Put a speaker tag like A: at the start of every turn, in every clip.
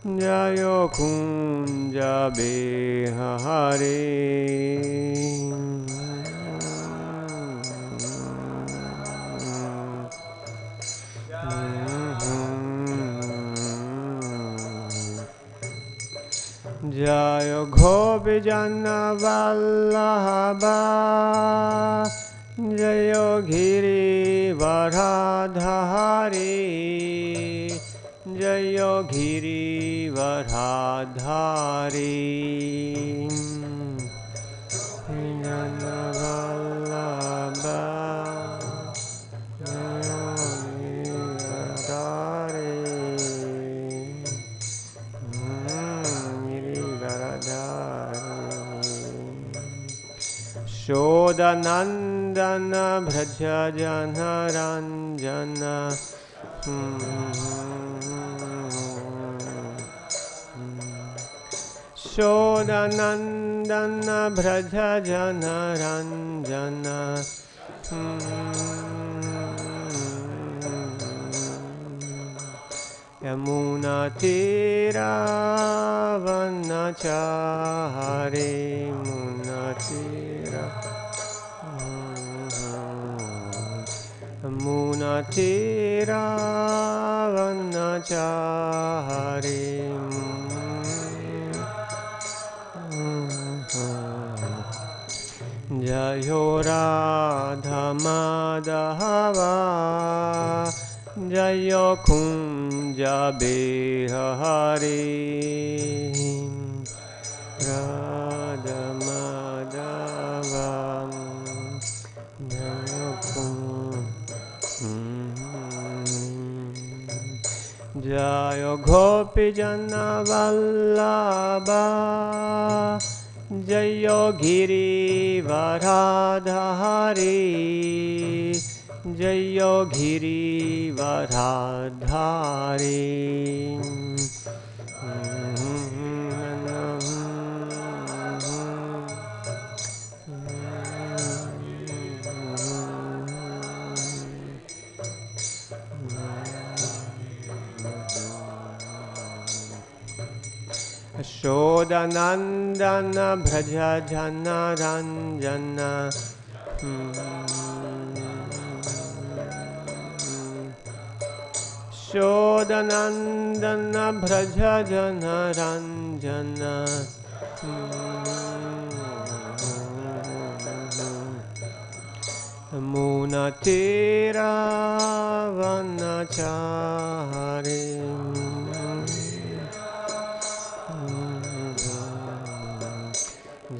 A: Jayo kunja behare. Jayo gopijana vallabha. Jayo giri varadhari. Jayo giri varadhari. Jana vallabha. Shodanandana bhraja jana ranjana. Shodanandana bhraja jana ranjana. Yamuna tira vanachari. Munatira vanachari. Jayo radha madhava. Jayo kunja behari. Radha madhava. Jayo gopijana vallabha. Jayo giri varadhari. Jayo giri varadhari. Shodanandana bhraja jana ranjana. Shodanandana bhraja jana ranjana. Munatira vanachari.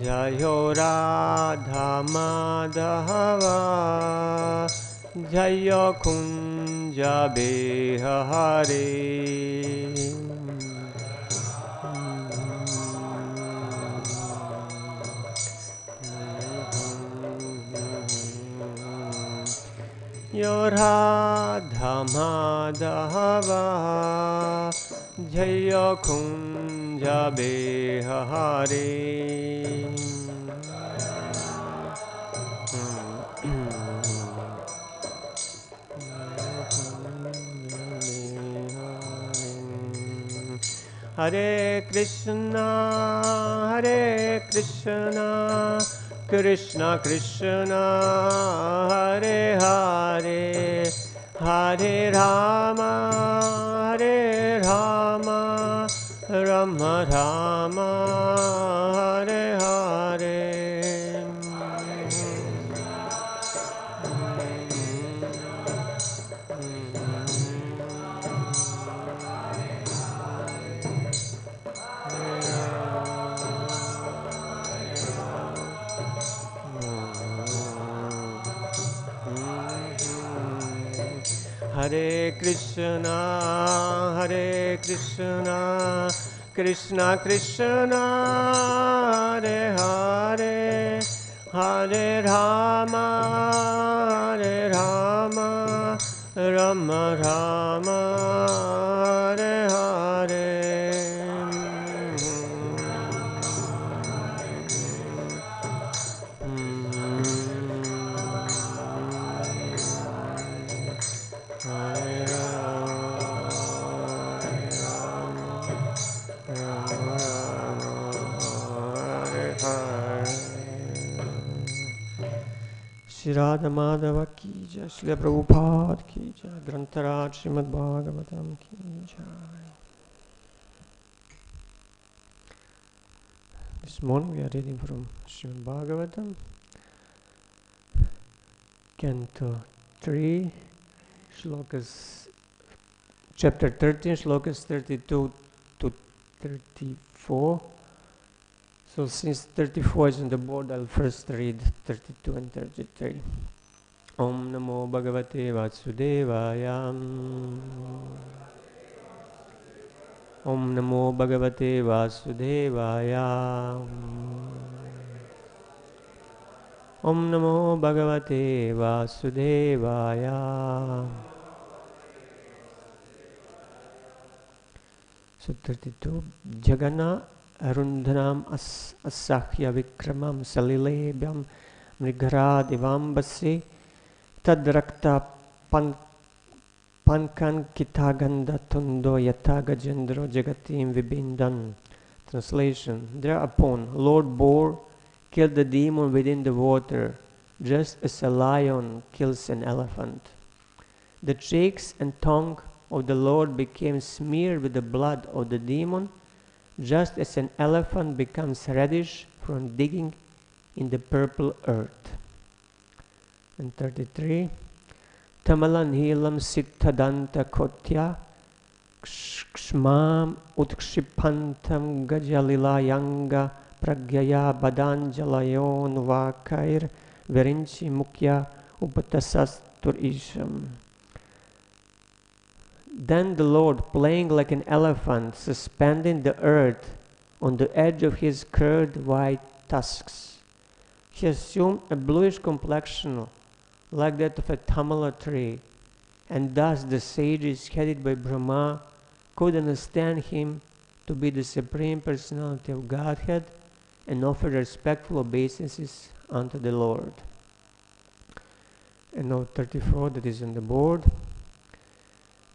A: Jayo radha madhava. Jayo kunja behari. Yo radha madhava. Jayo kunja behari. Hare Krishna, Krishna Krishna, Hare Hare, Hare Rama, Rama Rama, Hare Hare. Hare Krishna, Krishna Krishna, Hare Hare, Hare Rama, Rama Rama, Hare Hare. Shri Radha Madhava ki jai, Shri Prabhupada ki jai, Granth-rāṭ Srimad Bhagavatam ki jai. This morning we are reading from Srimad Bhagavatam, Canto 3, Shlokas, Chapter 13, Shlokas 32 to 34. So since 34 is on the board, I'll first read 32 and 33. Om Namo Bhagavate Vasudevaya. Om Namo Bhagavate Vasudevaya. Om Namo Bhagavate Vasudevaya. So 32. Jaghāna rundhānam asahya-vikramaṁ līlayebhaṁ mṛga-rāṭ ivāmbhasi tad-rakta-paṅkāṅkita-gaṇḍa-tuṇḍo yathā gajendro jagatīm vibhindan. Translation. Thereupon Lord Boar killed the demon within the water, just as a lion kills an elephant. The cheeks and tongue of the Lord became smeared with the blood of the demon, just as an elephant becomes reddish from digging in the purple earth. And 33. Tamāla-nīlaṁ sita-danta-koṭyā kṣmāṁ utkṣipantam gajalilayanga pragyaya badanjalayon vakair virinchi mukya upatasastur isham. Then the Lord, playing like an elephant, suspending the earth on the edge of his curved white tusks. He assumed a bluish complexion like that of a tamāla tree, and thus the sages headed by Brahma could understand him to be the Supreme Personality of Godhead and offer respectful obeisances unto the Lord. And note 34 that is on the board.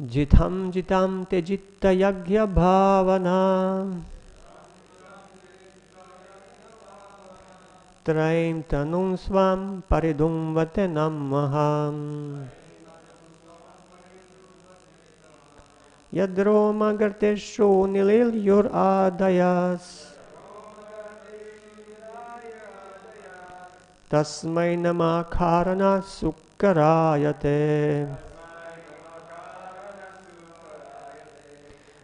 A: Jitam jitam te jitta yagya bhavana traim tanum svam paridum vate namaham yadroma garteshu nilil yur adayas tasmai namakarana sukkarayate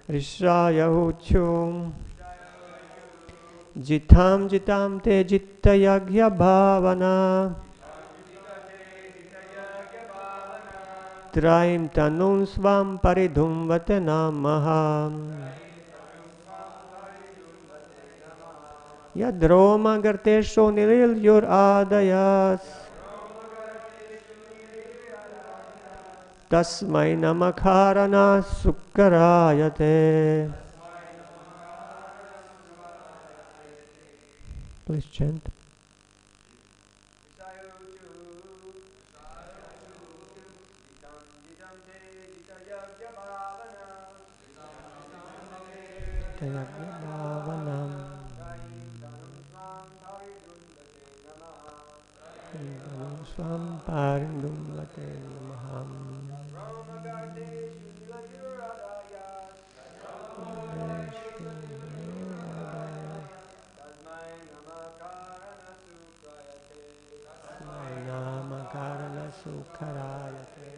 A: Rishaya Huchum Jitam Jitam Te Jitta Yagya Bhavana Traim Tanum Svam Paridum Vate Namaham Yadroma Gartesho Nilil Yur Adayas Tasmai namakarana sukkarayate. Please chant. Swam parindum vate namaham. Namakarana sukkarayate.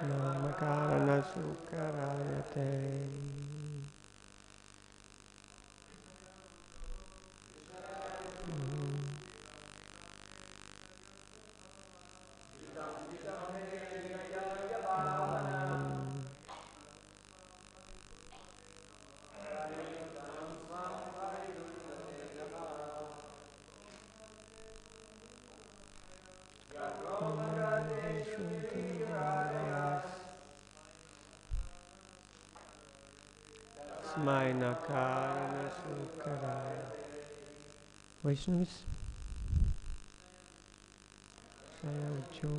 A: Namakarana sukkarayate. Tasmai Nakarana Sukaraya. Vaishnavas, Sayaucho.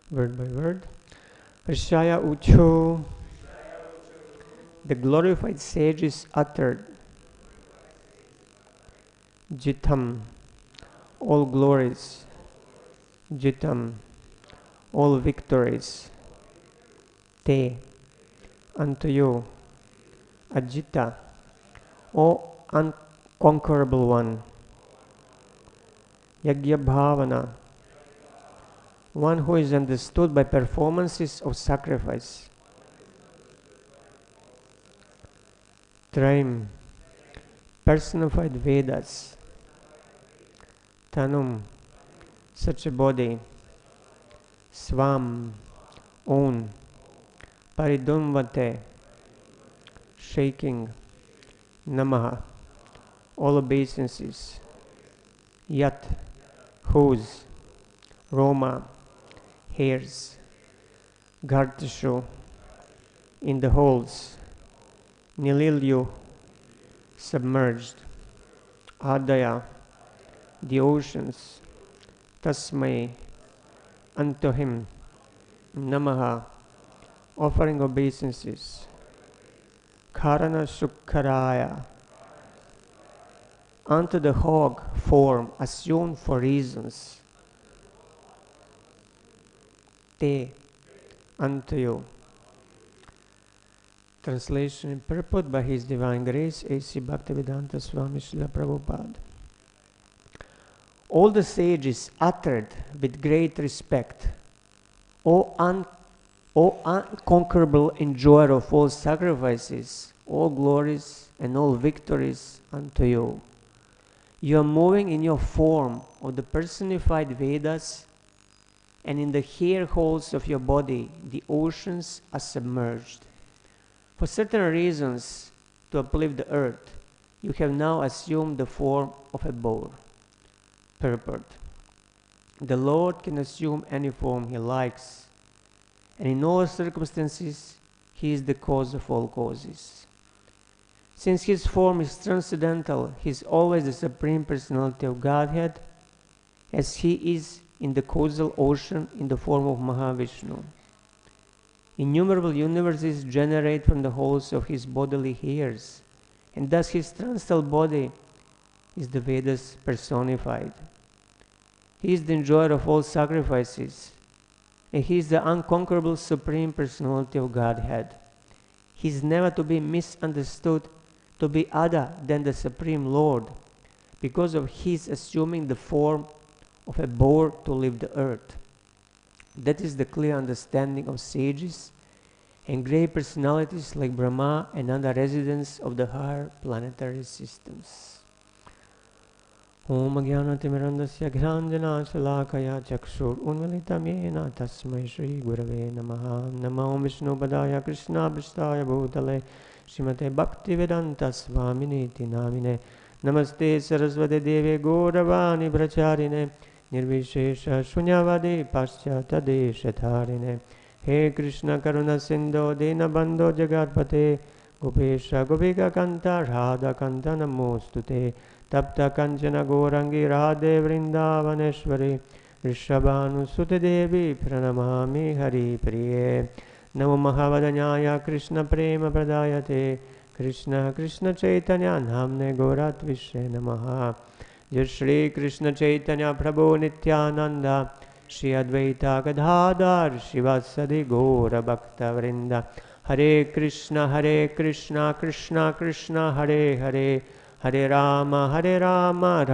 A: Word by word. Rishaya Ucho, the glorified sages uttered, Jitam, all glories, Jitam, all victories, Te, unto you, Ajita, O unconquerable one, Yagyabhavana, one who is understood by performances of sacrifice, Traim, personified Vedas, Tanum, such a body, Svam, own, Paridumvate, shaking, Namaha, all obeisances, Yat, whose, Roma, hairs, Gartashu, in the holes, Nililyu, submerged, Adaya, the oceans, Tasmai, unto him, Namaha, offering obeisances, Karana Sukkaraya, unto the hog form assumed for reasons, Te, unto you. Translation and purport by His Divine Grace, A.C. Bhaktivedanta Swami Srila Prabhupada. All the sages uttered with great respect, O unconquerable enjoyer of all sacrifices, all glories and all victories unto you. You are moving in your form of the personified Vedas, and in the hair holes of your body the oceans are submerged. For certain reasons, to uplift the earth, you have now assumed the form of a boar. Purport. The Lord can assume any form He likes, and in all circumstances He is the cause of all causes. Since His form is transcendental, He is always the Supreme Personality of Godhead, as He is in the causal ocean in the form of Mahavishnu. Innumerable universes generate from the holes of His bodily hairs, and thus His transcendental body is the Vedas personified. He is the enjoyer of all sacrifices, and He is the unconquerable Supreme Personality of Godhead. He is never to be misunderstood to be other than the Supreme Lord, because of His assuming the form of a boar to leave the earth. That is the clear understanding of sages and great personalities like Brahma and other residents of the higher planetary systems. Om Ajnana-timirandasya Gyananjana-shalakaya Chakshur Unmilitam Yena Tasmai Shri Gurave Namaha. Namo Vishnu-padaya Krishna-pristaya Bhutale Srimate Bhaktivedanta Swaminiti Namine. Namaste Saraswati Deve Gauravani Bracharine Nirvishesha Shunyavadi Paschatadeshatharine. He Krishna Karuna Sindho Dinabandho Jagatpate Gopesha Gopika Kanta Radha Kanta Namostute Tapta Kanchana Gorangi Radhe Vrindavaneshwari Rishabhanu Sute Devi Pranamami Hari Priye. Namo Mahavadanyaya Krishna Prema Pradayate Krishna Krishna Chaitanya Namne Gorat Vishe Namaha. Jai Shri Krishna Chaitanya Prabhu Nityananda Shri Advaita Gadadhar Shivasadi Gora Bhakta Vrinda. Hare Krishna Krishna Krishna Hare Hare Hare Rama Rama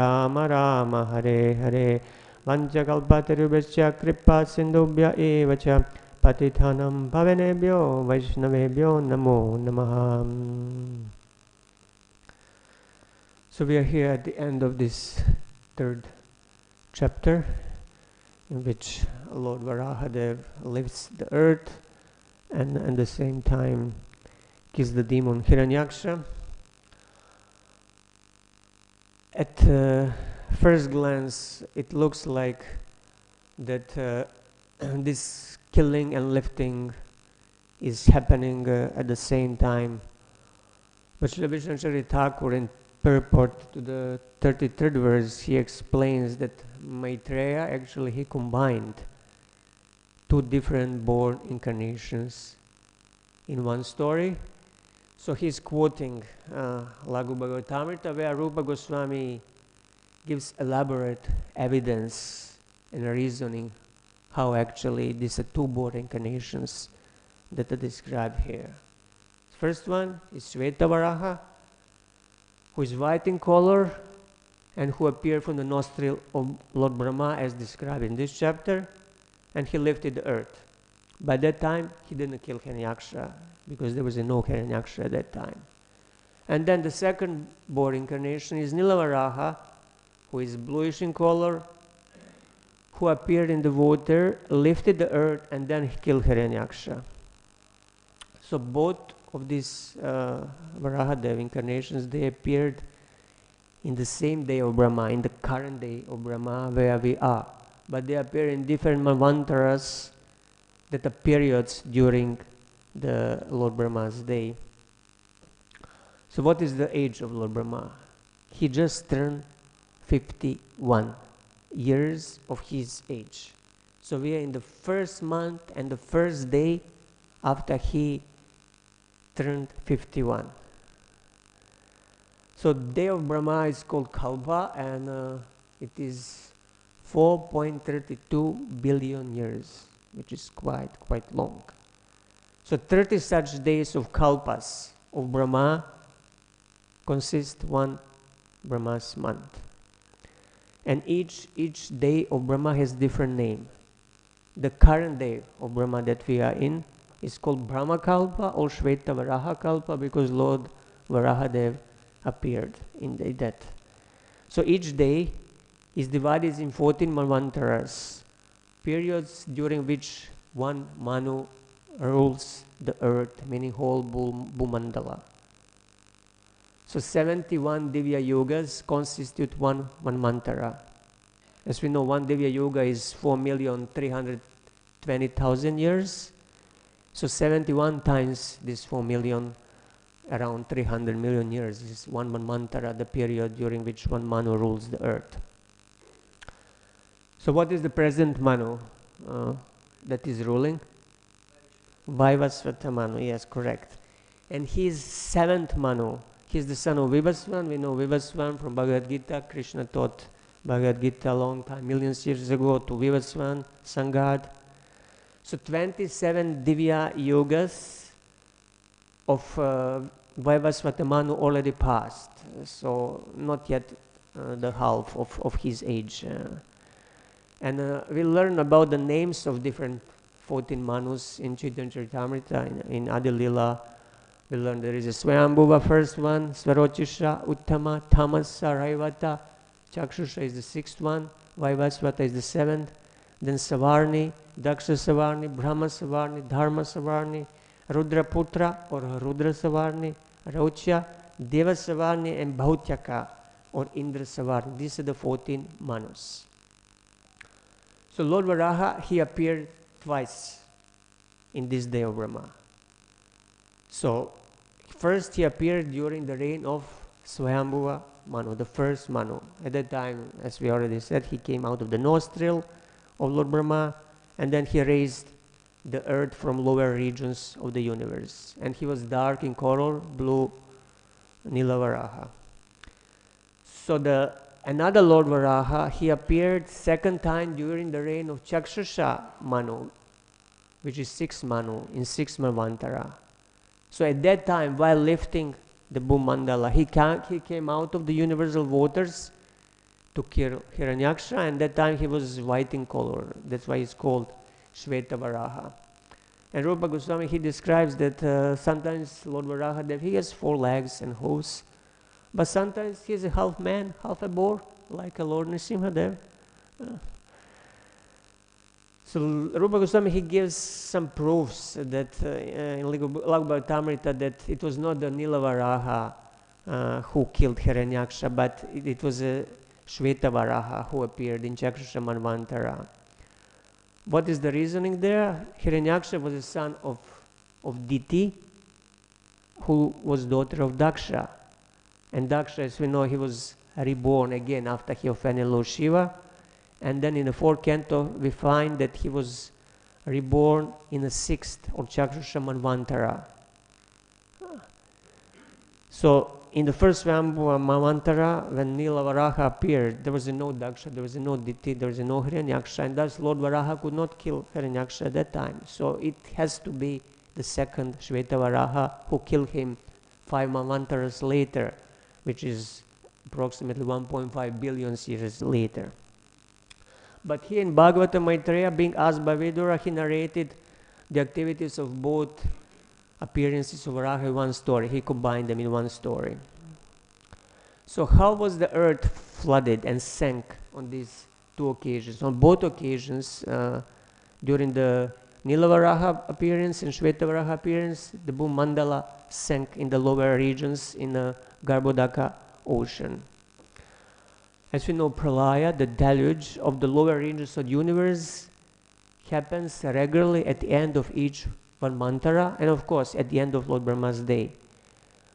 A: Rama Hare Hare. Vanchakalpatarubhasya kripa sindhubhya evacha patithanam pavanebhyo vaishnavebhyo namo namaha. So we are here at the end of this third chapter, in which Lord Varahadev lifts the earth and at the same time kills the demon Hiranyaksha. At first glance, it looks like that this killing and lifting is happening at the same time. But Srila Vishnu Thakur, in purport to the 33rd verse, he explains that Maitreya actually he combined two different born incarnations in one story. So he's quoting Laghu Bhagavatamrita, where Rupa Goswami gives elaborate evidence and reasoning how actually these are two born incarnations that are described here. First one is Shvetavaraha, who is white in color and who appeared from the nostril of Lord Brahma as described in this chapter, and he lifted the earth. By that time, he didn't kill Hiranyaksha because there was no Hiranyaksha at that time. And then the second born incarnation is Nilavaraha, who is bluish in color, who appeared in the water, lifted the earth, and then he killed Hiranyaksha. So both of these Varahadev incarnations, they appeared in the same day of Brahma, in the current day of Brahma where we are. But they appear in different manvantaras that are periods during the Lord Brahma's day. So what is the age of Lord Brahma? He just turned 51 years of his age. So we are in the first month and the first day after he turned 51. So day of Brahma is called Kalpa, and it is 4.32 billion years, which is quite long. So 30 such days of Kalpas of Brahma consist one Brahma's month. And each day of Brahma has different name. The current day of Brahma that we are in is called Brahma Kalpa or Shveta Varaha Kalpa because Lord Varahadev appeared in that. So each day is divided in 14 manvantaras, periods during which one Manu rules the earth, meaning whole Bhumandala. So 71 Divya Yogas constitute one manvantara. As we know, one Divya Yoga is 4,320,000 years. So 71 times this 4 million, around 300 million years, is one manvantara, the period during which one Manu rules the earth. So what is the present Manu that is ruling? Vaivasvata Manu, yes, correct. And his seventh Manu, he's the son of Vivasvan. We know Vivasvan from Bhagavad Gita. Krishna taught Bhagavad Gita a long time, millions of years ago, to Vivasvan, Sangad. So 27 Divya Yogas of Vaivasvata Manu already passed. So not yet the half of his age. And we learn about the names of different 14 Manus in Chaitanya Charitamrita, in Adi Lila. We learn there is a Swayambhuva, first one, Svarochisha, Uttama, Tamasa, Raivata, Chakshusha is the sixth one, Vaivasvata is the seventh, then Savarni, Daksha Savarni, Brahma Savarni, Dharma Savarni, Rudraputra or Rudra Savarni, Rauchya, Deva Savarni, and Bhautyaka or Indra Savarni. These are the 14 Manus. So Lord Varaha, he appeared twice in this day of Brahma. So first he appeared during the reign of Swayambhuva Manu, the first Manu. At that time, as we already said, he came out of the nostril of Lord Brahma, and then he raised the earth from lower regions of the universe. And he was dark in color, blue Nilavaraha. So another Lord Varaha, he appeared second time during the reign of Chakshusha Manu, which is 6th Manu, in 6th Manvantara. So at that time, while lifting the Bhumandala, he came out of the universal waters to kill Hiranyaksha, and that time he was white in color. That's why he's called Shveta Varaha. And Rupa Goswami, he describes that sometimes Lord Varahadev, he has 4 legs and hooves, But sometimes he's a half man, half a boar, like a Lord Nrsimha there. So Rupa Goswami, he gives some proofs that in Bhagavatam that it was not the Nīlayebhaṁ who killed Hiranyaksha, but it was a Shvetavaraha who appeared in Chakshusa Manvantara. What is the reasoning there? Hiranyaksha was a son of Diti, who was daughter of Daksha. And Daksha, as we know, he was reborn again after he offended Lord Shiva. And then in the 4th canto, we find that he was reborn in the 6th or Chakshusa Manvantara. So in the first Manvantara, when Nīlayebhaṁ appeared, there was no Daksha, there was no Diti, there was no Hiranyaksha, and thus Lord Varaha could not kill Hiranyaksha at that time. So it has to be the second Shvetavaraha who killed him 5 Manvantaras later, which is approximately 1.5 billion years later. But here in Bhagavatam Maitreya, being asked by Vidura, he narrated the activities of both appearances of Varaha in one story. He combined them in one story. So how was the earth flooded and sank on these 2 occasions? On both occasions, during the Nīlayebhaṁ appearance and Shvetavaraha appearance, the Bhumandala sank in the lower regions in the Garbhodaka ocean. As we know, Pralayā, the deluge of the lower regions of the universe, happens regularly at the end of each Manvantara, and of course at the end of Lord Brahma's day.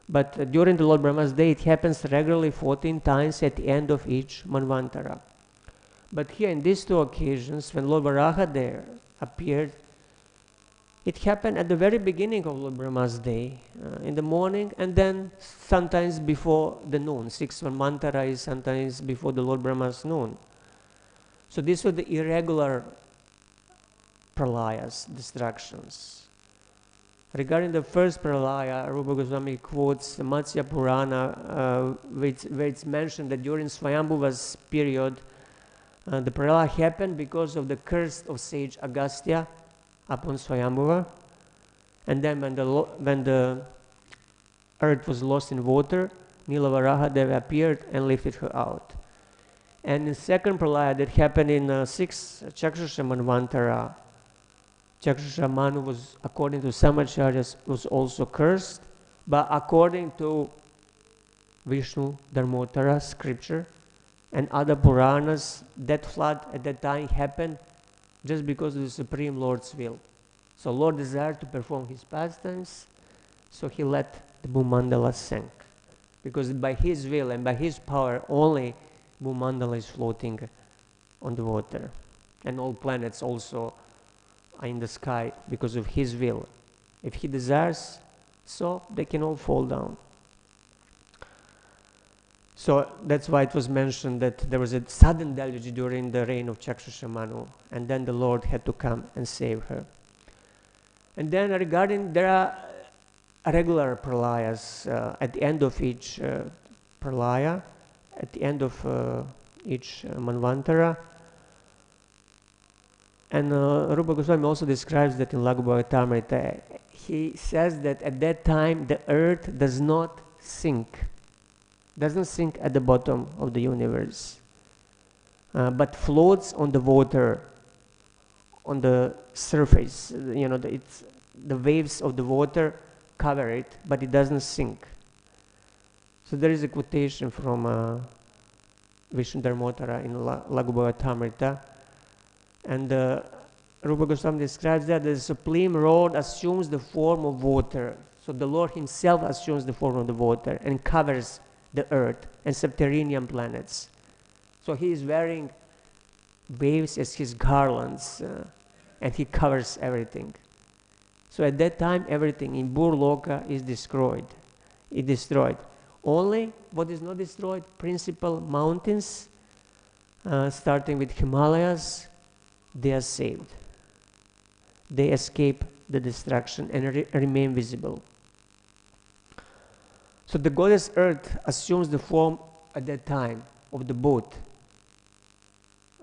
A: But during the Lord Brahma's day, it happens regularly 14 times at the end of each Manvantara. But here in these 2 occasions, when Lord Varaha there appeared, it happened at the very beginning of Lord Brahma's day, in the morning, and then sometimes before the noon. 6th Manvantara is sometimes before the Lord Brahma's noon. So these were the irregular pralayas, destructions. Regarding the first pralaya, Rupa Goswami quotes the Matsya Purana, where it's mentioned that during Swayambhuva's period, the pralaya happened because of the curse of sage Agastya upon Swayambhuva. And then when the earth was lost in water, Nīlayebhaṁ there appeared and lifted her out. And in second pralaya that happened in 6th Chakshusa Manvantara, Chakshusa Manu was, according to some acharyas, was also cursed, but according to Vishnu Dharmottara scripture and other Puranas, that flood at that time happened just because of the Supreme Lord's will. So Lord desired to perform his pastimes, so he let the Bhumandala sink. Because by his will and by his power only Bhumandala is floating on the water. And all planets also are in the sky because of his will. If he desires, so they can all fall down. So that's why it was mentioned that there was a sudden deluge during the reign of Chakshusa Manu, and then the Lord had to come and save her. And then regarding, there are regular pralayas at the end of each pralaya, at the end of each Manvantara. And Rupa Goswami also describes that in Laghu Bhagavatamrita. He says that at that time the earth does not sink, doesn't sink at the bottom of the universe, but floats on the water, on the surface. You know, the waves of the water cover it, but it doesn't sink. So there is a quotation from Vishnu Dharmottara in Laghu Bhagavatamrita. And Rupa Goswami describes that the Supreme Lord assumes the form of water. So the Lord himself assumes the form of the water and covers the earth and subterranean planets. So he is wearing waves as his garlands, and he covers everything. So at that time, everything in Burloka is destroyed. It destroyed. Only what is not destroyed, principal mountains, starting with Himalayas, they are saved. They escape the destruction and remain visible. So the goddess Earth assumes the form at that time of the boat.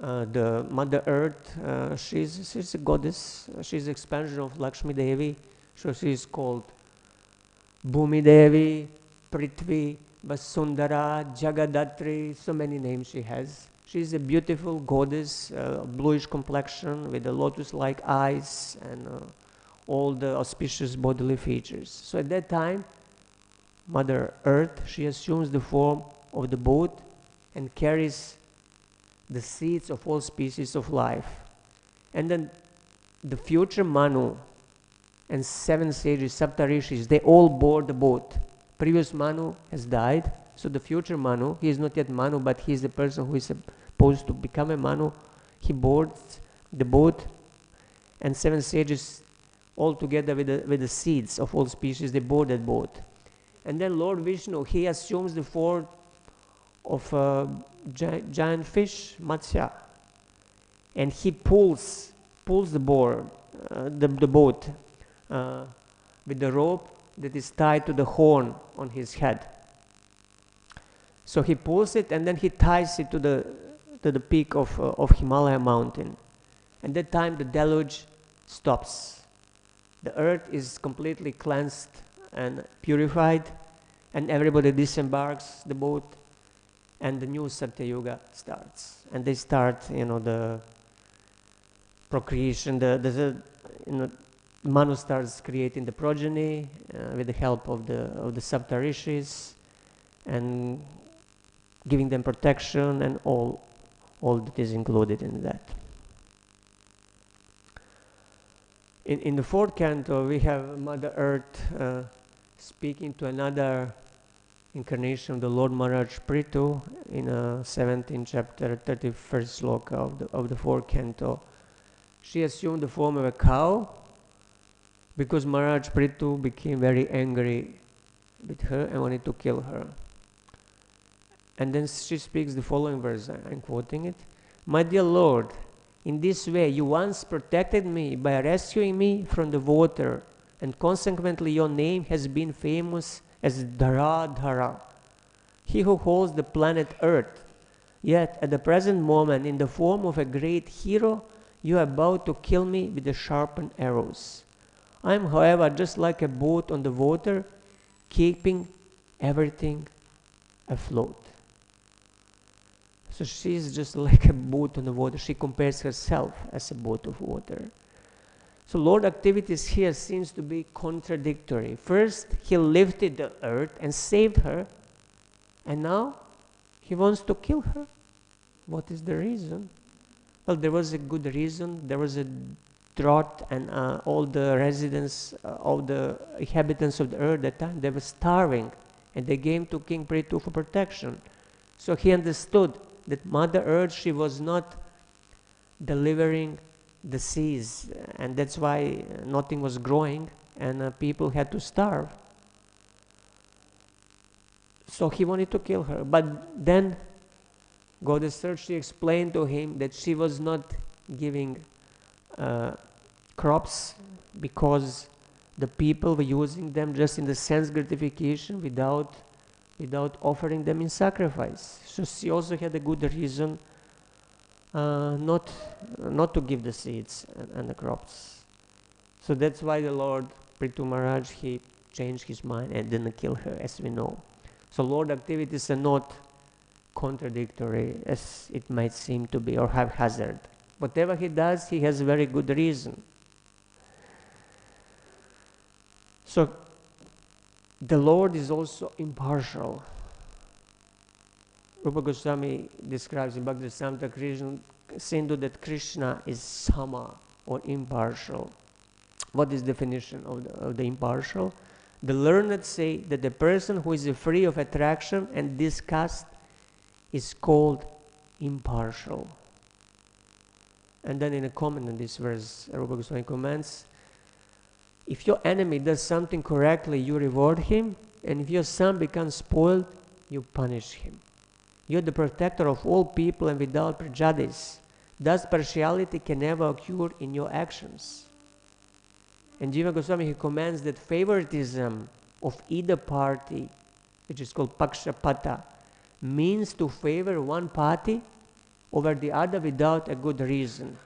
A: The Mother Earth, she's a goddess. She's the expansion of Lakshmi Devi. So she is called Bhumi Devi, Prithvi, Vasundara, Jagadhatri, so many names she has. She is a beautiful goddess, bluish complexion with the lotus-like eyes and all the auspicious bodily features. So at that time, Mother Earth, she assumes the form of the boat and carries the seeds of all species of life. And then the future Manu and 7 sages, Saptarishis, they all board the boat. Previous Manu has died, so the future Manu, he is not yet Manu, but he is the person who is supposed to become a Manu. He boards the boat, and 7 sages all together with the seeds of all species, they board that boat. And then Lord Vishnu, he assumes the form of a giant fish, Matsya, and he pulls the board, the boat with the rope that is tied to the horn on his head. So he pulls it and then he ties it to the peak of Himalaya mountain. And that time the deluge stops. The earth is completely cleansed and purified, and everybody disembarks the boat, and the new Satya starts. And they start, the procreation. Manu starts creating the progeny with the help of the Saptarishis, and giving them protection and all that is included in that. In the 4th canto, we have Mother Earth speaking to another incarnation of the Lord Maharaj Prithu in 17th chapter, 31st sloka of the 4th canto. She assumed the form of a cow because Maharaj Prithu became very angry with her and wanted to kill her. And then she speaks the following verse, I'm quoting it. My dear Lord, in this way you once protected me by rescuing me from the water, and consequently your name has been famous as Dharadhara, he who holds the planet Earth. Yet at the present moment, in the form of a great hero, you are about to kill me with the sharpened arrows. I am, however, just like a boat on the water, keeping everything afloat. So she is just like a boat on the water. She compares herself as a boat of water. So Lord activities here seems to be contradictory. First, he lifted the earth and saved her, and now he wants to kill her. What is the reason? Well, there was a good reason. There was a drought, and all the residents, all the inhabitants of the earth at that time, they were starving, and they came to King Prithu for protection. So he understood that Mother Earth, she was not delivering the seas, and that's why nothing was growing, and people had to starve. So he wanted to kill her, but then Goddess Earth, she explained to him that she was not giving crops because the people were using them just in the sense gratification without offering them in sacrifice. So she also had a good reason not to give the seeds and the crops. So that's why the Lord Prithu Maharaj, he changed his mind and didn't kill her, as we know. So Lord activities are not contradictory as it might seem to be, or haphazard. Whatever he does, he has a very good reason. So the Lord is also impartial. Rupa Goswami describes in Bhagavatam Krishna, Sindhu, that Krishna is sama, or impartial. What is the definition of the impartial? The learned say that the person who is free of attraction and disgust is called impartial. And then in a comment on this verse, Rupa Goswami comments, if your enemy does something correctly, you reward him, and if your son becomes spoiled, you punish him. You are the protector of all people and without prejudice. Thus partiality can never occur in your actions. And Jiva Goswami, he comments that favoritism of either party, which is called pakshapata, means to favor one party over the other without a good reason.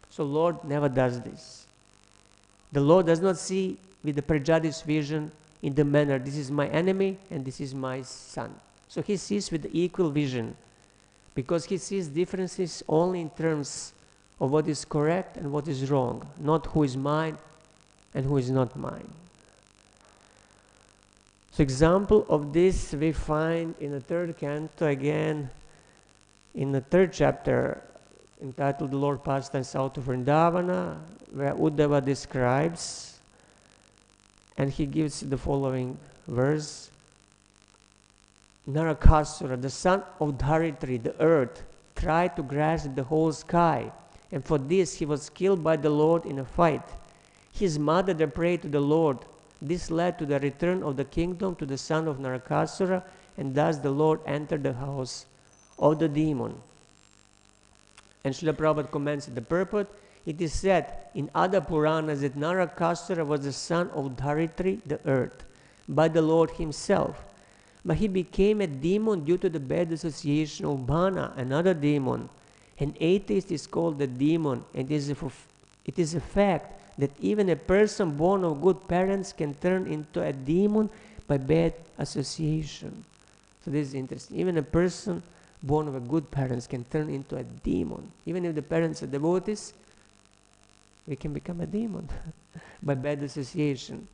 A: So Lord never does this. The Lord does not see with the prejudice vision in the manner, this is my enemy and this is my son. So he sees with equal vision, because he sees differences only in terms of what is correct and what is wrong, not who is mine and who is not mine. So example of this we find in the third canto, again in the third chapter, entitled The Lord Pastimes Out of Vrindavana, where Uddhava describes, and he gives the following verse: Narakasura, the son of Dharitri, the earth, tried to grasp the whole sky, and for this he was killed by the Lord in a fight. His mother then prayed to the Lord. This led to the return of the kingdom to the son of Narakasura, and thus the Lord entered the house of the demon. And Srila Prabhupada comments the purport. It is said in other Puranas that Narakasura was the son of Dharitri, the earth, by the Lord himself. But he became a demon due to the bad association of Bana, another demon. An atheist is called a demon, and it is a fact that even a person born of good parents can turn into a demon by bad association. So this is interesting. Even a person born of a good parents can turn into a demon. Even if the parents are devotees, we can become a demon by bad association.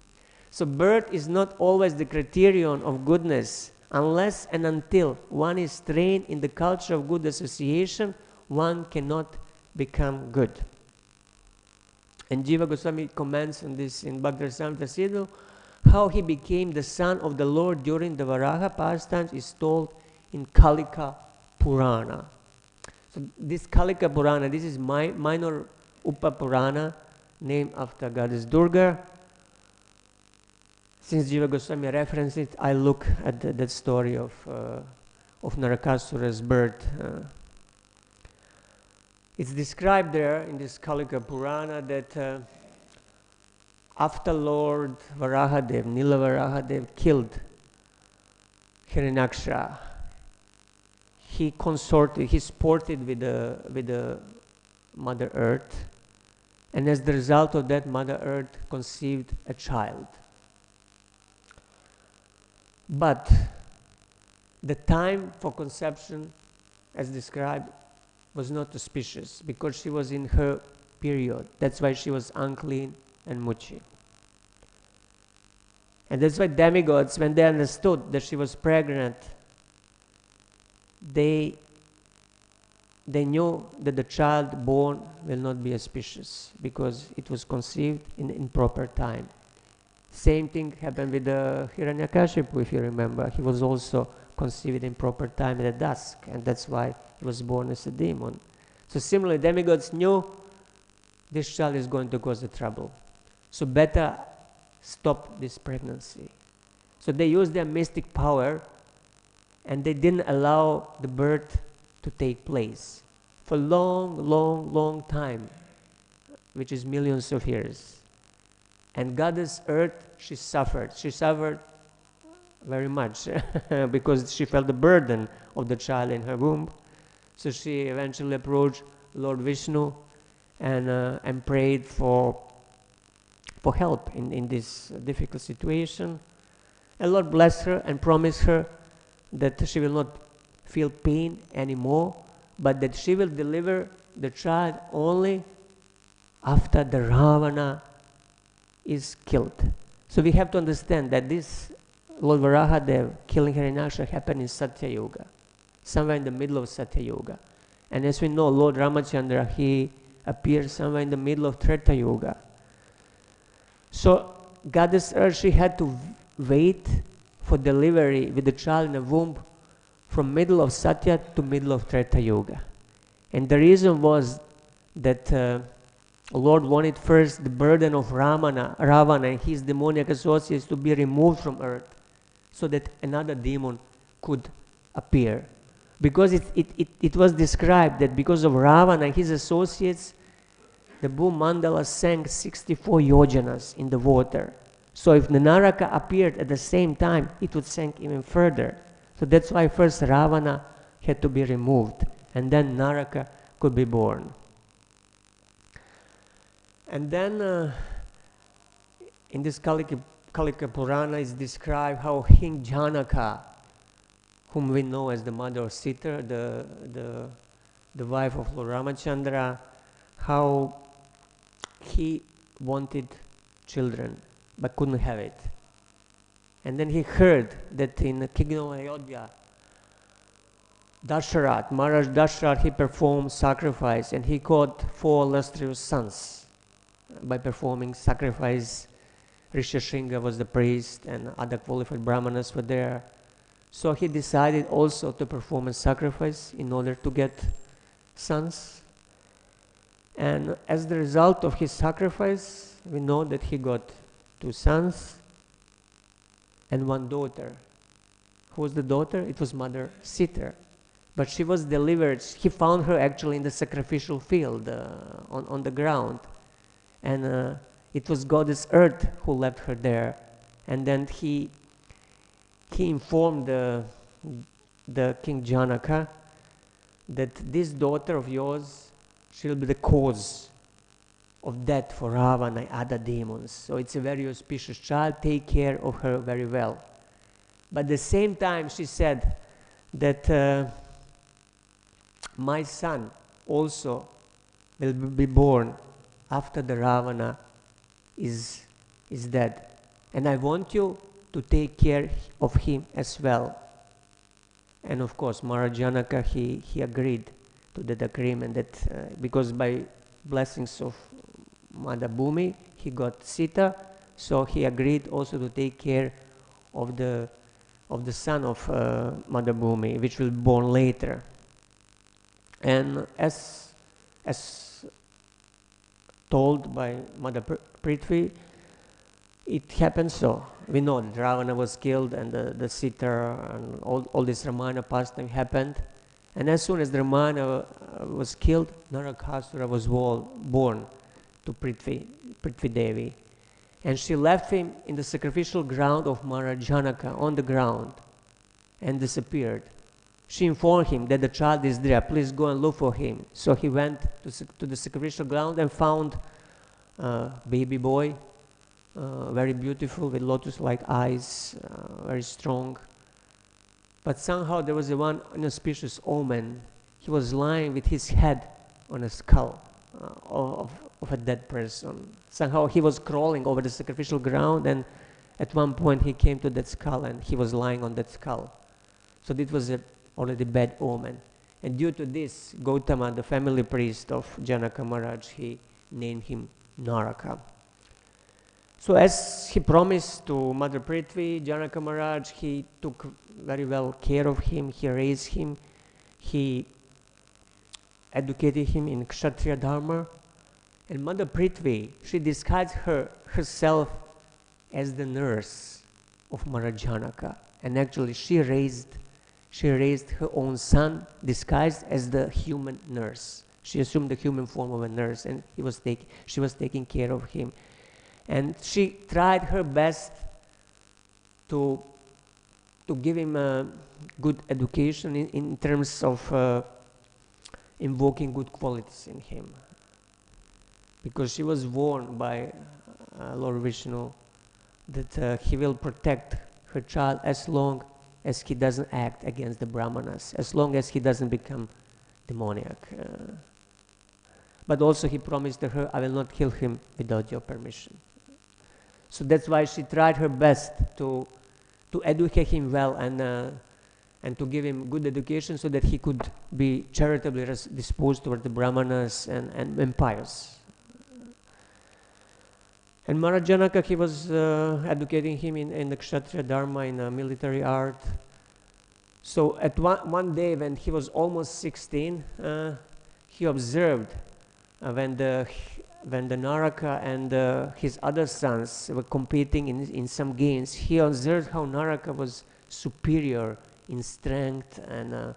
A: So birth is not always the criterion of goodness. Unless and until one is trained in the culture of good association, one cannot become good. And Jiva Goswami comments on this in Bhagavatam Sidhu. How he became the son of the Lord during the Varaha pastimes is told in Kalika Purana. So this Kalika Purana, this is minor Upa Purana, named after goddess Durga. Since Jiva Goswami referenced it, I look at that story of Narakasura's birth. It's described there in this Kalika Purana that after Lord Varahadev, Nila Varahadev, killed Hiranyaksha, he sported with the Mother Earth, and as the result of that, Mother Earth conceived a child. But the time for conception, as described, was not auspicious because she was in her period. That's why she was unclean and muchi. And that's why demigods, when they understood that she was pregnant, they knew that the child born will not be auspicious because it was conceived in proper time. Same thing happened with the Hiranyakashipu, if you remember. He was also conceived in proper time at dusk, and that's why he was born as a demon. So similarly, demigods knew this child is going to cause a trouble. So better stop this pregnancy. So they used their mystic power, and they didn't allow the birth to take place for long time, which is millions of years. And Goddess Earth, she suffered. She suffered very much because she felt the burden of the child in her womb. So she eventually approached Lord Vishnu and prayed for help in this difficult situation. And Lord blessed her and promised her that she will not feel pain anymore, but that she will deliver the child only after the Ravana is killed. So we have to understand that this Lord Varahadev killing Hiranyaksha happened in Satya Yuga, somewhere in the middle of Satya Yuga. And as we know, Lord Ramachandra, he appeared somewhere in the middle of Treta Yuga. So Goddess Earth, she had to wait for delivery with the child in the womb from middle of Satya to middle of Treta Yuga. And the reason was that Lord wanted first the burden of Ravana and his demoniac associates to be removed from earth so that another demon could appear. Because it was described that because of Ravana and his associates, the Bhumandala sank 64 yojanas in the water. So if the Naraka appeared at the same time, it would sink even further. So that's why first Ravana had to be removed, and then Naraka could be born. And then in this Kaliki Kalika Purana is described how King Janaka, whom we know as the mother of Sita, the wife of Lord Ramachandra, how he wanted children but couldn't have it. And then he heard that in the kingdom of Ayodhya, Maharaj Dasharath, he performed sacrifice and he got 4 illustrious sons by performing sacrifice. Rishishringa was the priest and other qualified brahmanas were there. So he decided also to perform a sacrifice in order to get sons. And as the result of his sacrifice, we know that he got 2 sons and 1 daughter. Who was the daughter? It was Mother Sita. But she was delivered. He found her actually in the sacrificial field on the ground. And it was goddess Earth who left her there. And then he informed the King Janaka that this daughter of yours, she'll be the cause of death for Ravana and other demons. So it's a very auspicious child. Take care of her very well. But at the same time, she said that my son also will be born after the Ravana is dead. And I want you to take care of him as well. And of course, Maharaj Janaka, he agreed to that agreement that because by blessings of Mother Bhumi, he got Sita, so he agreed also to take care of the son of Mother Bhumi, which will be born later. And as told by Mother Prithvi, it happened so. We know that Ravana was killed and the Sita and all this Ramayana pastime happened. And as soon as the Ramayana was killed, Narakasura was born to Prithvi Devi. And she left him in the sacrificial ground of Maharaj Janaka on the ground and disappeared. She informed him that the child is there, please go and look for him. So he went to the sacrificial ground and found a baby boy, very beautiful with lotus-like eyes, very strong. But somehow there was one inauspicious omen. He was lying with his head on a skull of a dead person. Somehow he was crawling over the sacrificial ground, and at one point he came to that skull and he was lying on that skull. So this was already bad omen. And due to this, Gautama, the family priest of Janaka Maharaj, he named him Naraka. So as he promised to Mother Prithvi, Janaka Maharaj, he took very well care of him, he raised him, he educated him in Kshatriya Dharma. And Mother Prithvi, she disguised herself as the nurse of Maharaj Janaka. And actually she raised her own son disguised as the human nurse. She assumed the human form of a nurse, and she was taking care of him. And she tried her best to give him a good education in terms of invoking good qualities in him. Because she was warned by Lord Vishnu that he will protect her child as long as he doesn't act against the Brahmanas, as long as he doesn't become demoniac. But also he promised to her, I will not kill him without your permission. So that's why she tried her best to educate him well and to give him good education so that he could be charitably disposed toward the Brahmanas and pious. And Maharaj Janaka, he was educating him in the Kshatriya Dharma, in military art. So at one day when he was almost 16, he observed when the Naraka and his other sons were competing in some games, he observed how Naraka was superior in strength and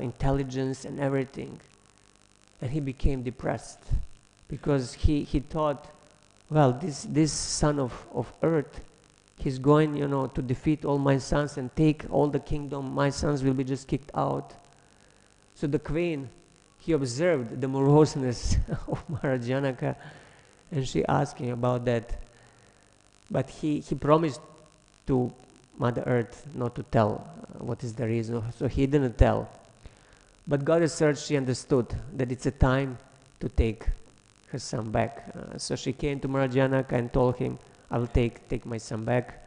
A: intelligence and everything. And he became depressed because he thought, well, this son of earth, he's going, to defeat all my sons and take all the kingdom. My sons will be just kicked out. So the queen, he observed the moroseness of Maharaj Janaka, and she asked him about that. But he promised to Mother Earth not to tell what is the reason, so he didn't tell. But Goddess Earth, she understood that it's a time to take her son back. So she came to Janaka and told him, I will take my son back.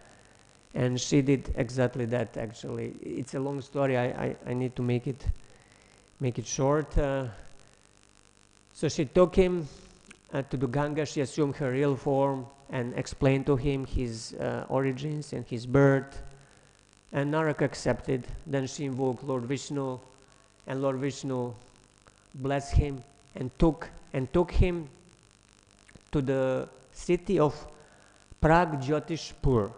A: And she did exactly that, actually. It's a long story. I need to make it short. So she took him to the Ganga. She assumed her real form and explained to him his origins and his birth. And Naraka accepted. Then she invoked Lord Vishnu, and Lord Vishnu blessed him and took him to the city of Pragjyotishpur.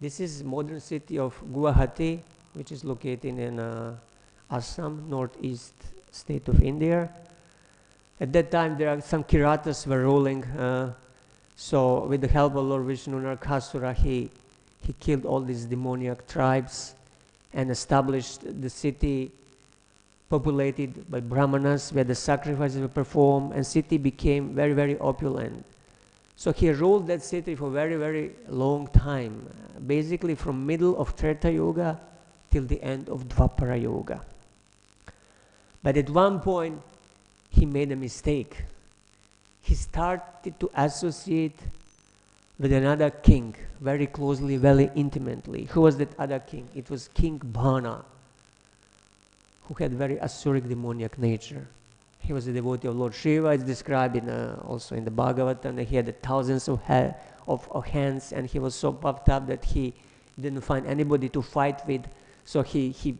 A: This is modern city of Guwahati, which is located in Assam, northeast state of India. At that time, there are some Kiratas were ruling. So, with the help of Lord Vishnu, Narakasura, he killed all these demoniac tribes and established the city populated by Brahmanas, where the sacrifices were performed, and city became very, very opulent. So he ruled that city for a very, very long time, basically from middle of Treta Yuga till the end of Dvapara Yuga. But at one point, he made a mistake. He started to associate with another king very closely, very intimately. Who was that other king? It was King Bana, who had very asuric demoniac nature. He was a devotee of Lord Shiva. It's described also in the Bhagavatam that he had thousands of hands, and he was so puffed up that he didn't find anybody to fight with. So he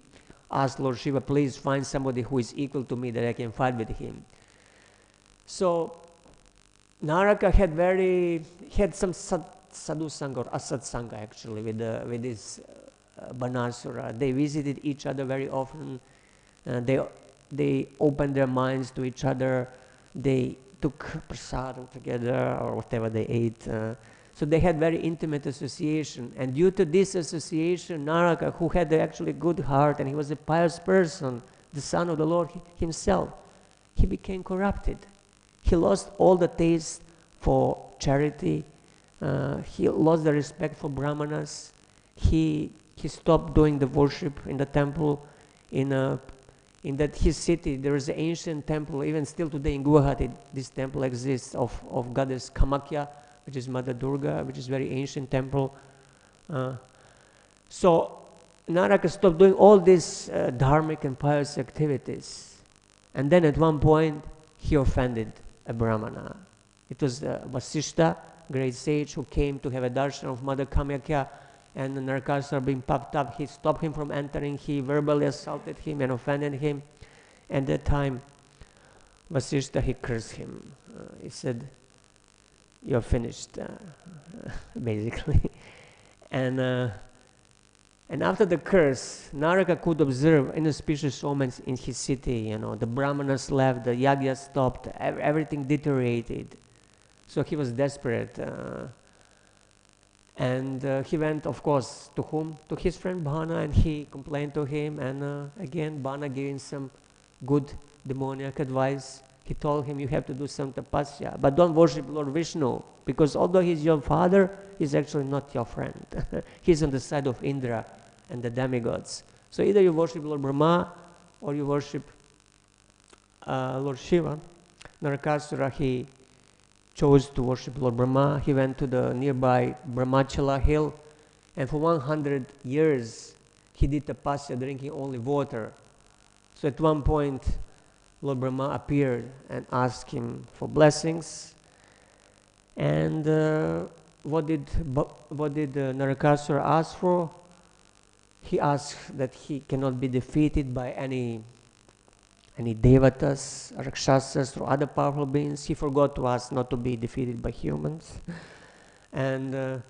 A: asked Lord Shiva, please find somebody who is equal to me that I can fight with him. So Naraka had some sadhu sangha or asat sangha actually with this Banasura. They visited each other very often. They opened their minds to each other. They took prasadam together or whatever they ate. So they had very intimate association. And due to this association, Naraka, who had actually good heart and he was a pious person, the son of the Lord himself, he became corrupted. He lost all the taste for charity. He lost the respect for Brahmanas. He stopped doing the worship in the temple. In that his city, there is an ancient temple, even still today in Guwahati, this temple exists of goddess Kamakya, which is Mother Durga, which is very ancient temple. So Naraka stopped doing all these dharmic and pious activities. And then at one point, he offended a Brahmana. It was Vasishta, great sage, who came to have a darshan of Mother Kamakya, and the Narakasura being puffed up, he stopped him from entering. He verbally assaulted him and offended him. At that time, Vasishta, he cursed him. He said, you're finished, basically. And after the curse, Naraka could observe inauspicious omens in his city. The Brahmanas left, the yagya stopped, everything deteriorated. So he was desperate. And he went, of course, to whom? To his friend Bana, and he complained to him. And again, Bana gave him some good demoniac advice. He told him, you have to do some tapasya, but don't worship Lord Vishnu, because although he's your father, he's actually not your friend. He's on the side of Indra and the demigods. So either you worship Lord Brahma or you worship Lord Shiva. Narakasura, he chose to worship Lord Brahma. He went to the nearby Brahmachala hill, and for 100 years he did tapasya, drinking only water. So at one point, Lord Brahma appeared and asked him for blessings. And what did Narakasura ask for? He asked that he cannot be defeated by any devatas, rakshasas, or other powerful beings. He forgot to ask not to be defeated by humans. And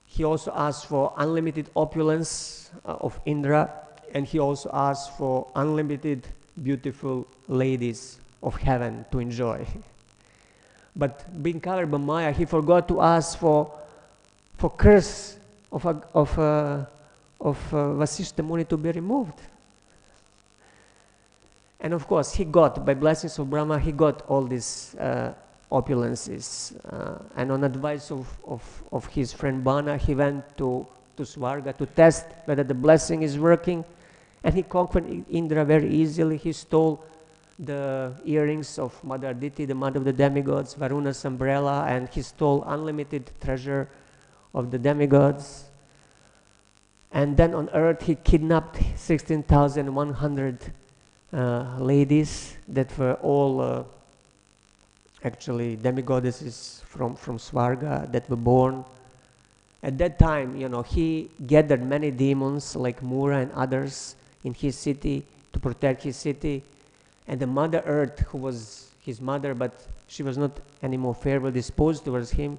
A: he also asked for unlimited opulence of Indra, and he also asked for unlimited beautiful ladies of heaven to enjoy. But being covered by Maya, he forgot to ask for curse of Vasishta Muni to be removed. And of course, he got, by blessings of Brahma, he got all these opulences. And on advice of his friend Bana, he went to Svarga to test whether the blessing is working. And he conquered Indra very easily. He stole the earrings of Mother Aditi, the mother of the demigods, Varuna's umbrella, and he stole unlimited treasure of the demigods. And then on earth he kidnapped 16,100 ladies that were all actually demigoddesses from Svarga that were born. At that time, you know, he gathered many demons like Mura and others in his city to protect his city. And the Mother Earth, who was his mother, but she was not anymore favorably disposed towards him,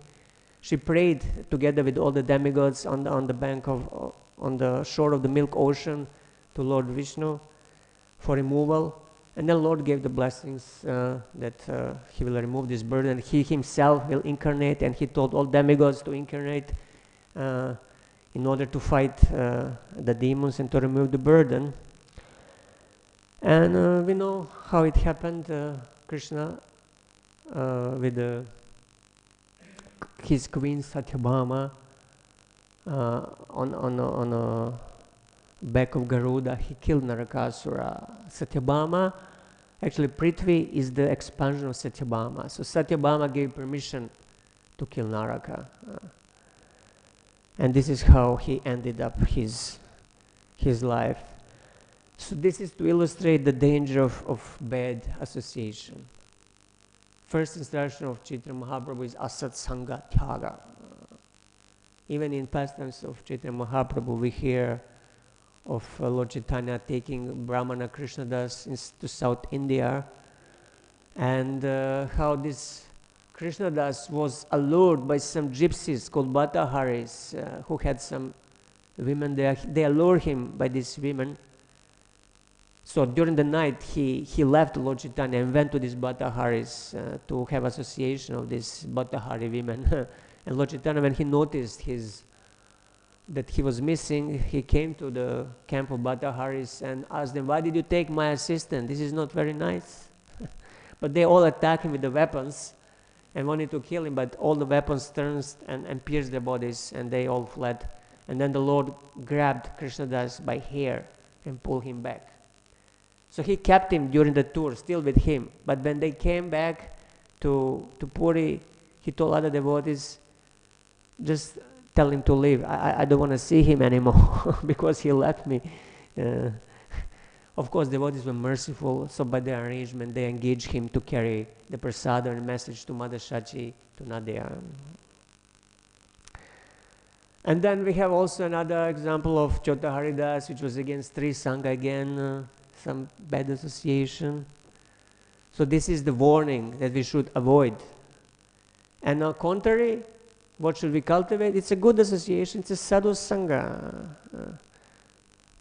A: she prayed together with all the demigods on the shore of the Milk Ocean to Lord Vishnu for removal. And then Lord gave the blessings that he will remove this burden. He himself will incarnate, and he told all demigods to incarnate in order to fight the demons and to remove the burden. And we know how it happened. Krishna with his queen Satyabhama on a back of Garuda, he killed Narakasura. Satyabhama, actually Prithvi is the expansion of Satyabhama. So Satyabhama gave permission to kill Naraka. And this is how he ended up his life. So this is to illustrate the danger of bad association. First instruction of Chaitanya Mahaprabhu is asat sanga tyaga. Even in pastimes of Chaitanya Mahaprabhu, we hear of Lord Chaitanya taking Brahmana Krishnadas to South India, and how this Krishnadas was allured by some gypsies called Bhataharis who had some women there. They allured him by these women. So during the night, he left Lord Chaitanya and went to these Bhataharis to have association of these Bhatahari women. And Lord Chaitanya, when he noticed that he was missing, he came to the camp of Bhataharis and asked them, "Why did you take my assistant? This is not very nice." But they all attacked him with the weapons and wanted to kill him, but all the weapons turned and pierced their bodies, and they all fled. And then the Lord grabbed Krishnadas by hair and pulled him back. So he kept him during the tour, still with him. But when they came back to Puri, he told other devotees, "Just tell him to leave. I don't want to see him anymore because he left me." Of course, devotees were merciful, so by their arrangement, they engaged him to carry the prasada and message to Mother Shachi, to Nadia. And then we have also another example of Chota Haridas, which was against Sri Sangha again, some bad association. So this is the warning that we should avoid. And on the contrary, what should we cultivate? It's a good association. It's a sadhu sangha.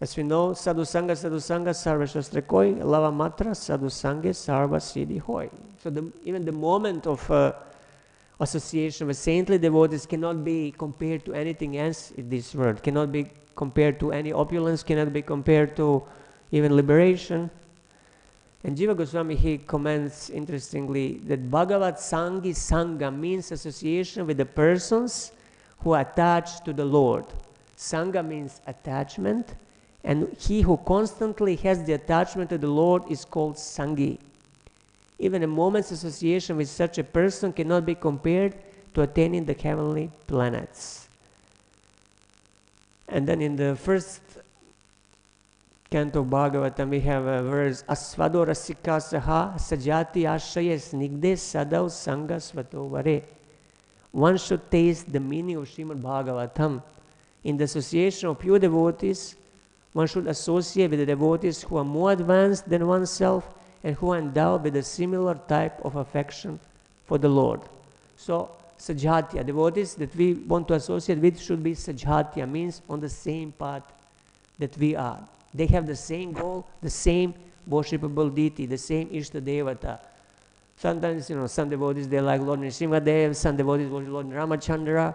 A: As we know, sadhu sangha, sarva shastra koi, lava matra, sadhu sangha, sarva siddhi hoy. So even the moment of association with saintly devotees cannot be compared to anything else in this world, cannot be compared to any opulence, cannot be compared to even liberation. And Jiva Goswami, he comments interestingly that Bhagavat Sangi Sangha means association with the persons who are attached to the Lord. Sangha means attachment, and he who constantly has the attachment to the Lord is called Sangi. Even a moment's association with such a person cannot be compared to attaining the heavenly planets. And then in the first canto of Bhagavatam, we have a verse, Asvado rasika saha sajati ashaya snigde sadau sanga svato vare. One should taste the meaning of Srimad Bhagavatam. In the association of pure devotees, one should associate with the devotees who are more advanced than oneself and who are endowed with a similar type of affection for the Lord. So, sajatya, devotees that we want to associate with should be sajatya, means on the same path that we are. They have the same goal, the same worshipable deity, the same Ishta Devata. Sometimes, some devotees, they like Lord Nrsimhadev, some devotees worship Lord Ramachandra.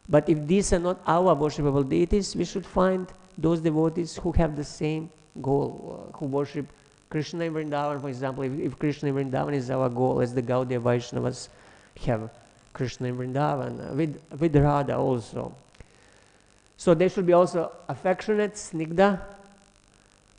A: But if these are not our worshipable deities, we should find those devotees who have the same goal, who worship Krishna in Vrindavan, for example, if Krishna in Vrindavan is our goal, as the Gaudiya Vaishnavas have Krishna in Vrindavan, with Radha also. So they should be also affectionate, snigdha,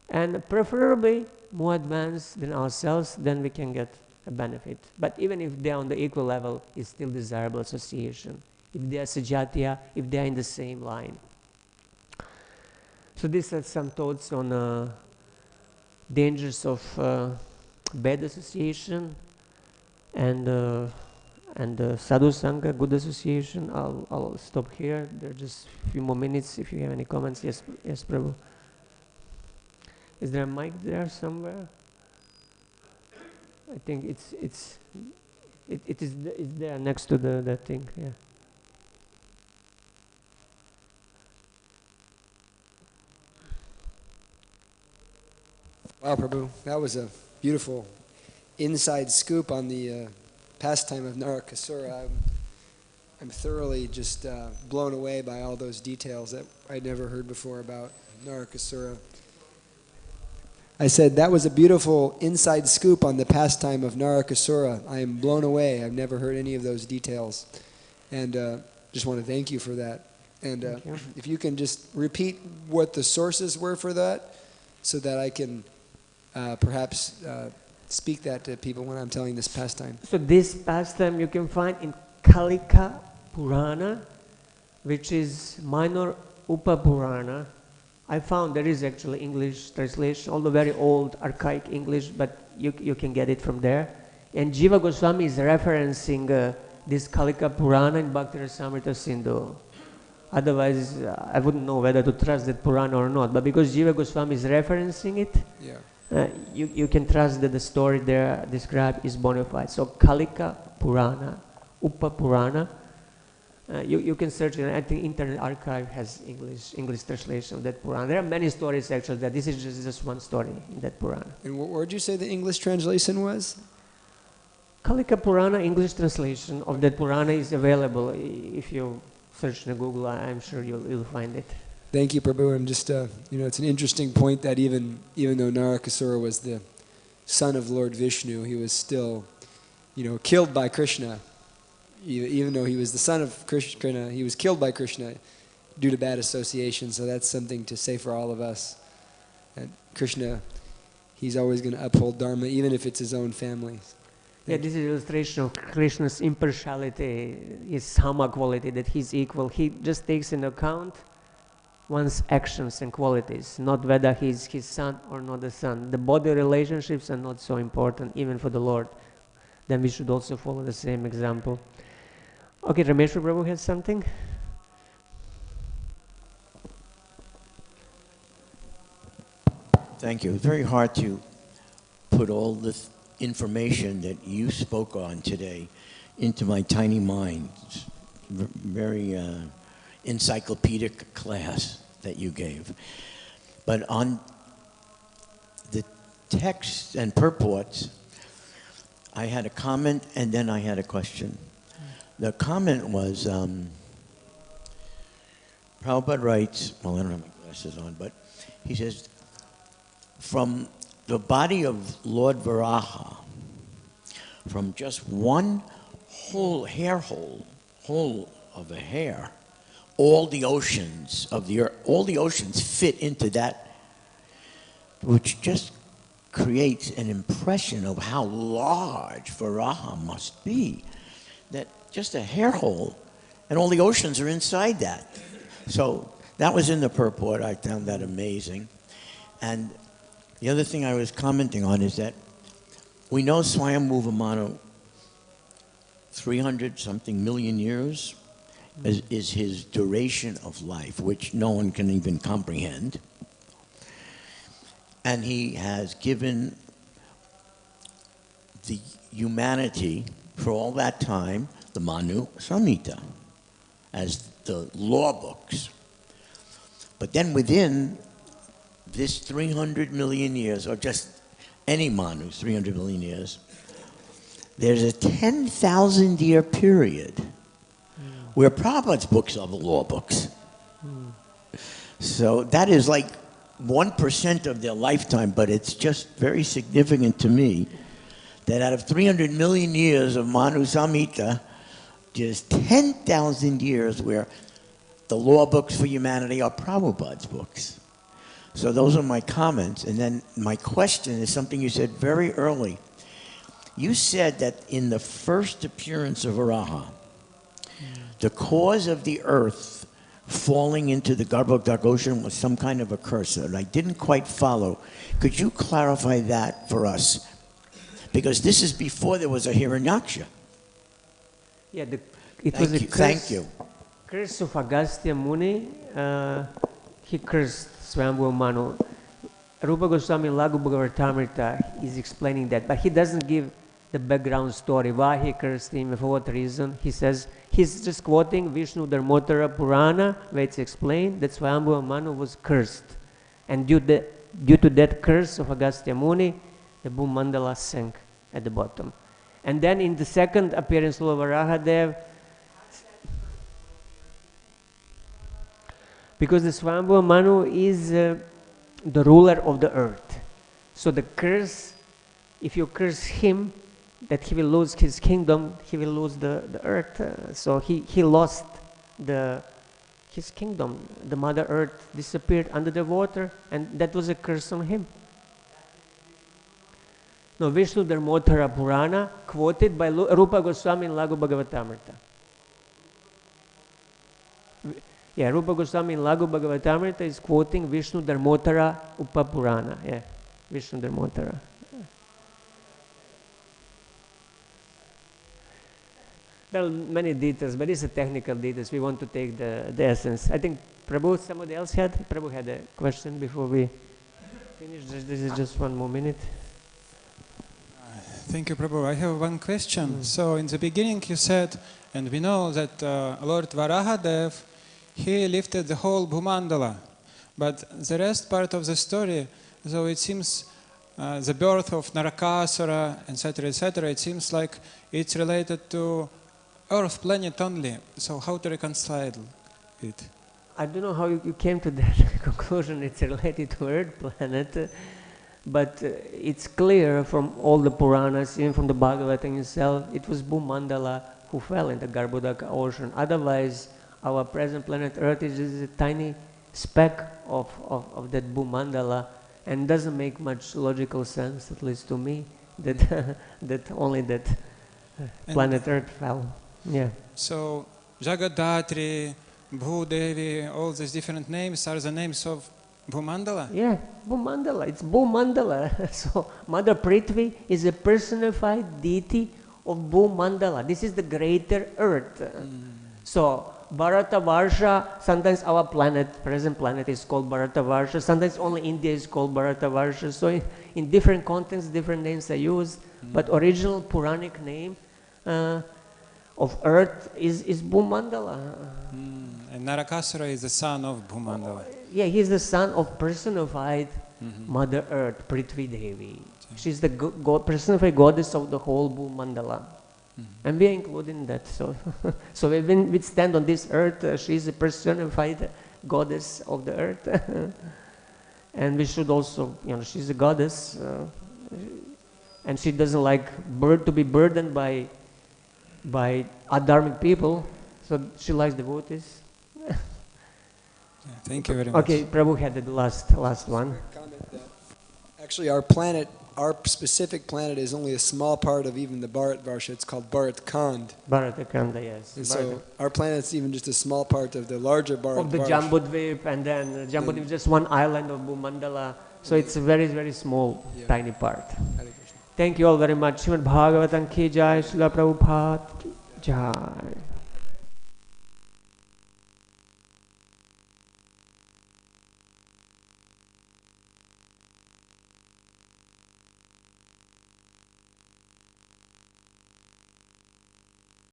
A: and preferably more advanced than ourselves, then we can get a benefit. But even if they are on the equal level, it's still desirable association. If they are sajatiya, if they are in the same line. So these are some thoughts on dangers of bad association and sadhu sangha, good association. I'll stop here. There are just a few more minutes if you have any comments. Yes, Prabhu. Is there a mic there somewhere? I think it's there next to that thing. Yeah.
B: Wow, Prabhu, that was a beautiful inside scoop on the pastime of Narakasura. I'm thoroughly just blown away by all those details that I'd never heard before about Narakasura. I said that was a beautiful inside scoop on the pastime of Narakasura. I am blown away. I've never heard any of those details. And just want to thank you for that. And if you can just repeat what the sources were for that, so that I can perhaps speak that to people when I'm telling this pastime.
A: So this pastime you can find in Kalika Purana, which is minor Upa Purana. I found there is actually English translation, although very old, archaic English, but you can get it from there. And Jiva Goswami is referencing this Kalika Purana in Bhakti Rasamrita Sindhu. Otherwise, I wouldn't know whether to trust that Purana or not. But because Jiva Goswami is referencing it, you can trust that the story there described is bona fide. So Kalika Purana, Upa Purana, you can search it. I think Internet Archive has English translation of that Purana. There are many stories actually. That this is just one story in that Purana.
B: And what did you say the English translation was?
A: Kalika Purana English translation of that Purana is available. If you search in Google, I'm sure you'll find it.
B: Thank you, Prabhu. And just, it's an interesting point that even though Narakasura was the son of Lord Vishnu, he was still, killed by Krishna. Even though he was the son of Krishna, he was killed by Krishna due to bad association. So that's something to say for all of us. That Krishna, he's always going to uphold Dharma, even if it's his own family.
A: Yeah, this is an illustration of Krishna's impartiality, his sama quality, that he's equal. He just takes into account one's actions and qualities, not whether he's his son or not the son. The body relationships are not so important, even for the Lord. Then we should also follow the same example. Okay, Rameshwar Prabhu has something?
C: Thank you. It's very hard to put all this information that you spoke on today into my tiny mind. It's very encyclopedic class that you gave. But on the texts and purports, I had a comment and then I had a question. The comment was, Prabhupada writes, well, I don't have my glasses on, but he says, from the body of Lord Varaha, from just one whole hair hole of a hair, all the oceans of the earth, all the oceans fit into that, which just creates an impression of how large Varaha must be. That just a hair hole, and all the oceans are inside that. So that was in the purport. I found that amazing. And the other thing I was commenting on is that we know Swayambhuva Manu, 300-something million years is his duration of life, which no one can even comprehend. And he has given the humanity for all that time the Manu Samhita as the law books. But then within this 300 million years, or just any Manu, 300 million years, there's a 10,000-year period where Prabhupada's books are the law books. So that is like 1% of their lifetime, but it's just very significant to me that out of 300 million years of Manu Samhita, there's 10,000 years where the law books for humanity are Prabhupada's books. So those are my comments. And then my question is something you said very early. You said that in the first appearance of Varaha, the cause of the earth falling into the Garbhodak ocean was some kind of a curse, and I didn't quite follow. Could you clarify that for us? Because this is before there was a Hiranyaksha.
A: Yeah, it was a curse.
C: Thank you.
A: Curse of Agastya Muni. He cursed Swambhu Manu. Rupa Goswami in Laghu Bhagavatamrita is explaining that, but he doesn't give the background story, why he cursed him, for what reason. He says, he's just quoting Vishnu Dharmottara Purana, where it's explained that Swambhu Manu was cursed. And due to that curse of Agastya Muni, the Bhumandala sank at the bottom. And then in the second appearance of Varahadev, because the Swambhu Manu is the ruler of the earth. So the curse, if you curse him, that he will lose his kingdom, he will lose the earth. So he lost his kingdom. The Mother Earth disappeared under the water, and that was a curse on him. No, Vishnu Dharmottara Purana, quoted by Rupa Goswami in Laghu Bhagavatamrita. Yeah, Rupa Goswami in Laghu Bhagavatamrita is quoting Vishnu Dharmottara Upapurana. Yeah, Vishnu Dharmottara. There are many details, but it's a technical details. We want to take the essence. I think Prabhu, somebody else had? Prabhu had a question before we finish. This is just one more minute.
D: Thank you, Prabhu. I have one question. So in the beginning you said, and we know that Lord Varahadev, he lifted the whole Bhumandala. But the rest part of the story, so it seems the birth of Narakasura, etc., it seems like it's related to Earth planet only. So how to reconcile it?
A: I don't know how you came to that conclusion. It's related to Earth planet, but it's clear from all the Puranas, even from the Bhagavatam itself, it was Bhumandala who fell in the Garbhodak ocean. Otherwise, our present planet Earth is just a tiny speck of that Bhumandala, and doesn't make much logical sense, at least to me, that that only that planet Earth fell. Yeah.
D: So Jagadhatri, Bhudevi, all these different names are the names of Bhumandala?
A: Yeah, Bhumandala. It's Bhumandala. So Mother Prithvi is a personified deity of Bhumandala. This is the greater Earth. So Bharatavarsha, sometimes our planet, present planet is called Bharatavarsha, sometimes only India is called Bharatavarsha. So in different contexts, different names are used, but original Puranic name of Earth is Bhumandala.
D: And Narakasura is the son of Bhumandala.
A: Yeah, he's the son of personified Mother Earth, Prithvi Devi. She's the personified goddess of the whole Bhumandala. And we are included in that. So, so when we stand on this earth, she's a personified goddess of the earth. And we should also, she's a goddess. And she doesn't like to be burdened by adharmic people. So she likes devotees.
D: Thank you very much.
A: Okay, Prabhu had the last one.
B: Actually, our planet, our specific planet, is only a small part of even the Bharatvarsha. It's called Bharat-khand.
A: Bharat-khanda, yes.
B: And so our planet's even just a small part of the larger Bharatvarsha.
A: Of the Jambudvip, and then Jambudvip is just one island of Bhumandala. So it's a very, very small, tiny part. Thank you all very much. Srimad Bhagavatam ki jai, Srila Prabhupada ki jai.